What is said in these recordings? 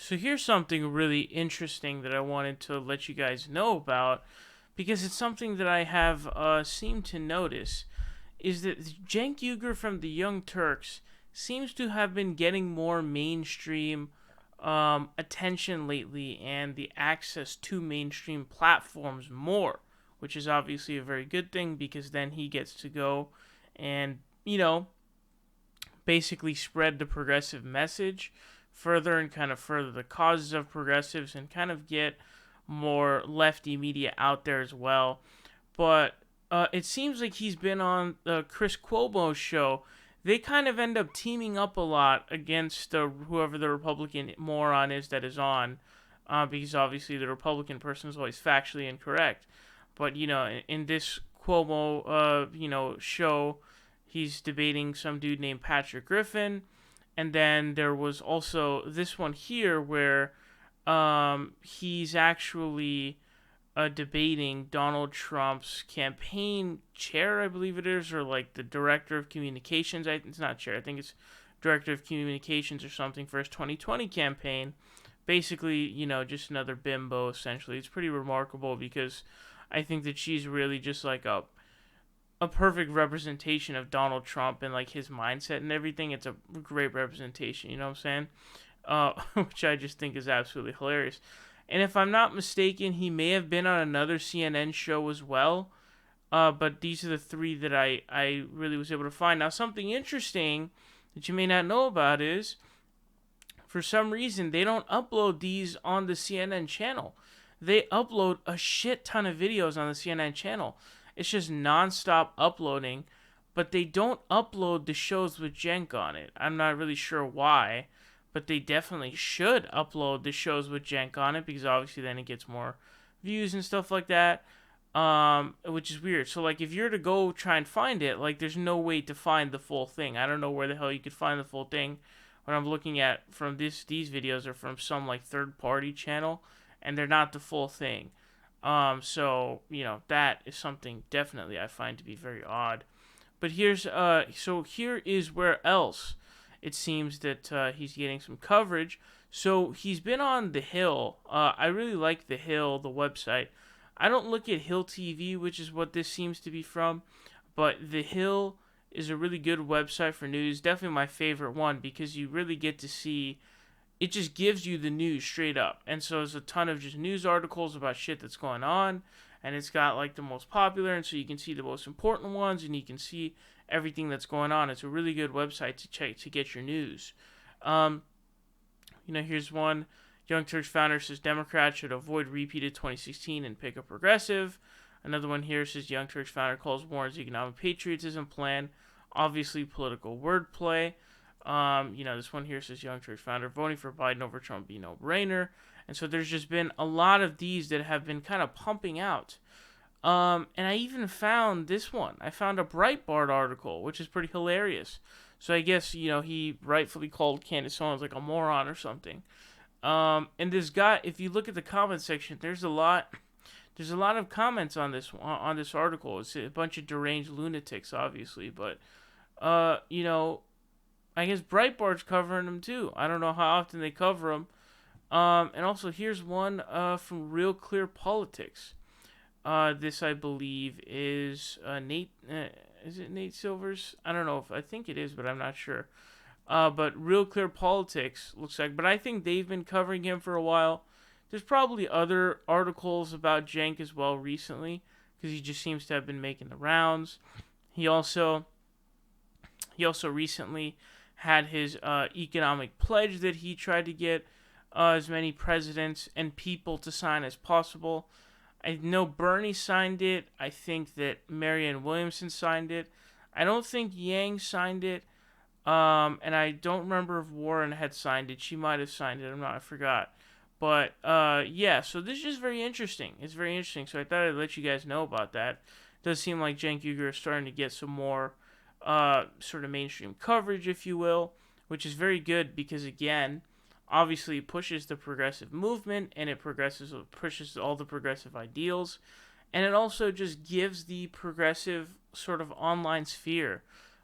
So here's something really interesting that I wanted to let you guys know about because it's something that I have seemed to notice is that Cenk Uygur from the Young Turks seems to have been getting more mainstream attention lately and the access to mainstream platforms more, which is obviously a very good thing because then he gets to go and, basically spread the progressive message further and kind of further the causes of progressives and kind of get more lefty media out there as well. But it seems like he's been on Chris Cuomo's show. They kind of end up teaming up a lot against whoever the Republican moron is that is on, because obviously the Republican person is always factually incorrect. But in this Cuomo, show, he's debating some dude named Patrick Griffin, and then there was also this one here where he's actually debating Donald Trump's campaign chair, I believe it is, or like the director of communications. It's not chair, I think it's director of communications or something for his 2020 campaign. Basically, just another bimbo, essentially. It's pretty remarkable because I think that she's really just like a perfect representation of Donald Trump and like his mindset and everything. It's a great representation, you know what I'm saying? Which I just think is absolutely hilarious. And if I'm not mistaken, he may have been on another CNN show as well. But these are the three that I really was able to find. Now, something interesting that you may not know about is, for some reason, they don't upload these on the CNN channel. They upload a shit ton of videos on the CNN channel. It's just nonstop uploading, but they don't upload the shows with Cenk on it. I'm not really sure why, but they definitely should upload the shows with Cenk on it because obviously then it gets more views and stuff like that, which is weird. So like if you're to go try and find it, like there's no way to find the full thing. I don't know where the hell you could find the full thing. What I'm looking at from these videos are from some like third party channel, and they're not the full thing. So that is something definitely I find to be very odd. But here is where else it seems that he's getting some coverage. So he's been on The Hill. I really like The Hill, the website. I don't look at Hill TV, which is what this seems to be from, but The Hill is a really good website for news. Definitely my favorite one because you really get to see. It just gives you the news straight up. And so there's a ton of just news articles about shit that's going on. And it's got like the most popular. And so you can see the most important ones. And you can see everything that's going on. It's a really good website to check to get your news. Here's one. Young Turks founder says Democrats should avoid repeated 2016 and pick a progressive. Another one here says Young Turks founder calls Warren's economic patriotism plan. Obviously political wordplay. This one here says Young Turks founder voting for Biden over Trump be no brainer. And so there's just been a lot of these that have been kind of pumping out. And I even found this one. I found a Breitbart article, which is pretty hilarious. So I guess, he rightfully called Candace Owens like a moron or something. And this guy, if you look at the comment section, there's a lot of comments on this article. It's a bunch of deranged lunatics, obviously, but I guess Breitbart's covering them too. I don't know how often they cover them. And also, here's one from Real Clear Politics. This, I believe, is Nate. Is it Nate Silvers? I don't know. I think it is, but I'm not sure. But Real Clear Politics looks like. But I think they've been covering him for a while. There's probably other articles about Cenk as well recently, because he just seems to have been making the rounds. He also recently had his economic pledge that he tried to get as many presidents and people to sign as possible. I know Bernie signed it. I think that Marianne Williamson signed it. I don't think Yang signed it. And I don't remember if Warren had signed it. She might have signed it. I forgot. But, yeah, so this is just very interesting. It's very interesting. So I thought I'd let you guys know about that. It does seem like Cenk Uygur is starting to get some more sort of mainstream coverage, if you will, which is very good because, again, obviously it pushes the progressive movement and it pushes all the progressive ideals, and it also just gives the progressive sort of online sphere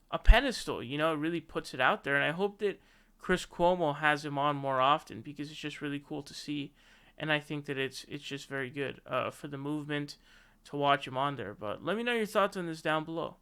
a pedestal. It really puts it out there, and I hope that Chris Cuomo has him on more often because it's just really cool to see, and I think that it's just very good for the movement to watch him on there. But let me know your thoughts on this down below.